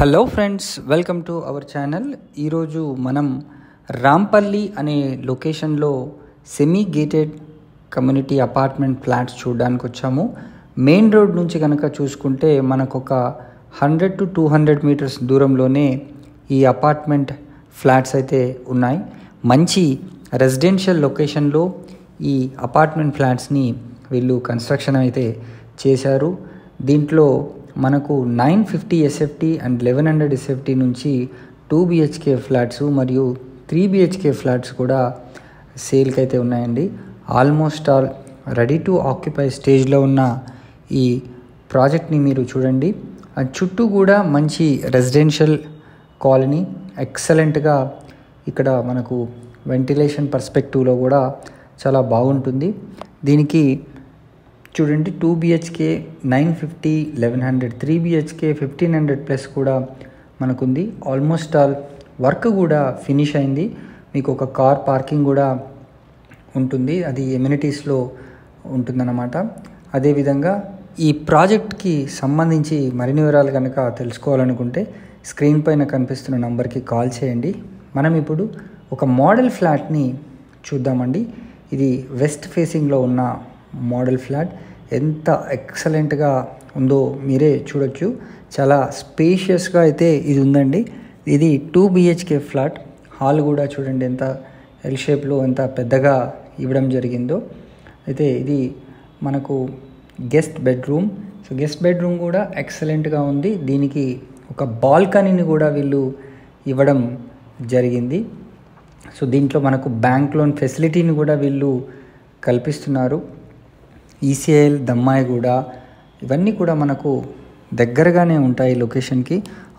Hello friends, welcome to our channel. ఈరోజు మనం రాంపల్లి అనే లొకేషన్లో semi gated community apartment flats చూడడానికి వచ్చాము. మెయిన్ రోడ్ నుంచి కనుక చూసుకుంటే మనకు ఒక 100 to 200 మీటర్స్ దూరంలోనే ఈ అపార్ట్మెంట్ ఫ్లాట్స్ అయితే ఉన్నాయి. మంచి రెసిడెన్షియల్ లొకేషన్లో ఈ అపార్ట్మెంట్ ఫ్లాట్స్ని వీళ్ళు కన్స్ట్రక్షన్ అయితే చేశారు. దీంట్లో మనకు 950 SFT అండ్ 1100 SFT నుంచి 2 BHK ఫ్లాట్స్ మరియు 3 BHK ఫ్లాట్స్ కూడా సేల్కి అయితే ఉన్నాయండి. Almost all ready to occupy స్టేజ్లో ఉన్న ఈ ప్రాజెక్ట్ని మీరు చూడండి. చుట్టూ కూడా మంచి రెసిడెన్షియల్ కాలనీ, ఎక్సలెంట్గా ఇక్కడ మనకు వెంటిలేషన్ పర్స్పెక్టివ్లో కూడా చాలా బాగుంటుంది. దీనికి చూడండి 2 BHK 950, 1100, 3 BHK 1500+ కూడా మనకుంది. ఆల్మోస్ట్ ఆల్ వర్క్ కూడా ఫినిష్ అయింది. మీకు ఒక కార్ పార్కింగ్ కూడా ఉంటుంది, అది ఎమ్యూనిటీస్లో ఉంటుందన్నమాట. అదేవిధంగా ఈ ప్రాజెక్ట్కి సంబంధించి మరిన్ని వివరాలు కనుక తెలుసుకోవాలనుకుంటే స్క్రీన్ పైన కనిపిస్తున్న నంబర్కి కాల్ చేయండి. మనం ఇప్పుడు ఒక మోడల్ ఫ్లాట్ని చూద్దామండి. ఇది వెస్ట్ ఫేసింగ్లో ఉన్న మోడల్ ఫ్లాట్. ఎంత ఎక్సలెంట్గా ఉందో మీరే చూడొచ్చు. చాలా స్పేషియస్గా అయితే ఇది ఉందండి. ఇది 2 BHK ఫ్లాట్. హాల్ కూడా చూడండి ఎంత ఎల్ షేప్లో ఎంత పెద్దగా ఇవ్వడం జరిగిందో. అయితే ఇది మనకు guest bedroom. So guest bedroom కూడా ఎక్సలెంట్గా ఉంది. దీనికి ఒక బాల్కనీని కూడా వీళ్ళు ఇవ్వడం జరిగింది. సో దీంట్లో మనకు బ్యాంక్ లోన్ ఫెసిలిటీని కూడా వీళ్ళు కల్పిస్తున్నారు. ECIL, దమ్మాయిగూడ ఇవన్నీ కూడా మనకు దగ్గరగానే ఉంటాయి లొకేషన్కి.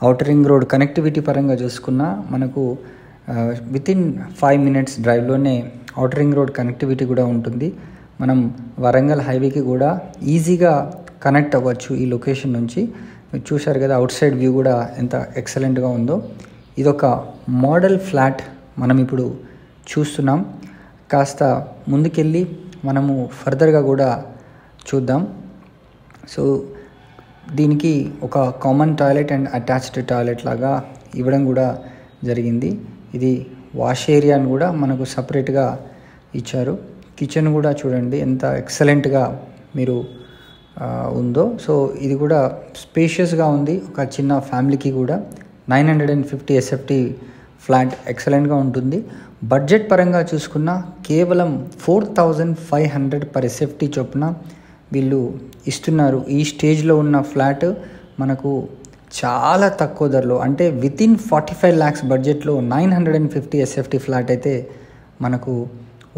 ఔటర్ రింగ్ రోడ్ కనెక్టివిటీ పరంగా చూసుకున్నా మనకు వితిన్ 5 minutes డ్రైవ్లోనే ఔటర్ రింగ్ రోడ్ కనెక్టివిటీ కూడా ఉంటుంది. మనం వరంగల్ హైవేకి కూడా ఈజీగా కనెక్ట్ అవ్వచ్చు ఈ లొకేషన్ నుంచి. మీరు చూశారు కదా, అవుట్ సైడ్ వ్యూ కూడా ఎంత ఎక్సలెంట్గా ఉందో. ఇదొక మోడల్ ఫ్లాట్ మనం ఇప్పుడు చూస్తున్నాం. కాస్త ముందుకెళ్ళి మనము ఫర్దర్గా కూడా చూద్దాం. సో దీనికి ఒక common toilet and attached toilet లాగా ఇవ్వడం కూడా జరిగింది. ఇది వాష్ ఏరియాని కూడా మనకు సపరేట్గా ఇచ్చారు. కిచెన్ కూడా చూడండి ఎంత ఎక్సలెంట్గా మీరు ఉందో. సో ఇది కూడా స్పేషియస్గా ఉంది. ఒక చిన్న ఫ్యామిలీకి కూడా 950 SFT ఫ్లాట్ ఎక్సలెంట్గా ఉంటుంది. బడ్జెట్ పరంగా చూసుకున్న కేవలం 4500 per SFT చొప్పున వీళ్ళు ఇస్తున్నారు. ఈ స్టేజ్లో ఉన్న ఫ్లాట్ మనకు చాలా తక్కువ ధరలో, అంటే వితిన్ 45 lakhs బడ్జెట్లో 950 SFT ఫ్లాట్ అయితే మనకు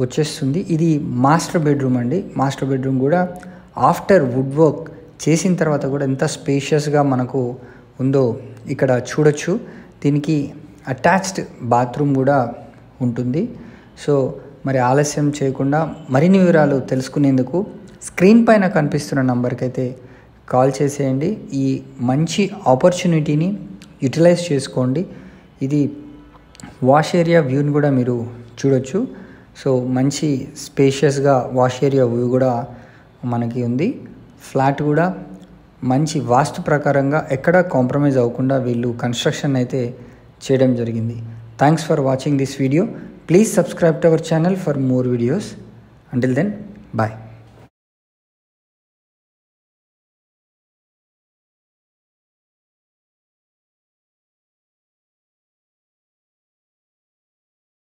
వచ్చేస్తుంది. ఇది మాస్టర్ బెడ్రూమ్ అండి. మాస్టర్ బెడ్రూమ్ కూడా ఆఫ్టర్ వుడ్ వర్క్ చేసిన తర్వాత కూడా ఎంత స్పేషియస్గా మనకు ఉందో ఇక్కడ చూడొచ్చు. దీనికి అటాచ్డ్ బాత్రూమ్ కూడా ఉంటుంది. సో మరి ఆలస్యం చేయకుండా మరిన్ని వివరాలు తెలుసుకునేందుకు స్క్రీన్ పైన కనిపిస్తున్న నంబర్కి అయితే కాల్ చేసేయండి. ఈ మంచి ఆపర్చునిటీని యూటిలైజ్ చేసుకోండి. ఇది వాష్ ఏరియా వ్యూని కూడా మీరు చూడొచ్చు. సో మంచి స్పేషియస్గా వాష్ ఏరియా వ్యూ కూడా మనకి ఉంది. ఫ్లాట్ కూడా మంచి వాస్తు ప్రకారంగా ఎక్కడా కాంప్రమైజ్ అవ్వకుండా వీళ్ళు కన్స్ట్రక్షన్ అయితే చేయడం జరిగింది. Thanks for watching this video. Please subscribe to our channel for more videos. Until then, bye.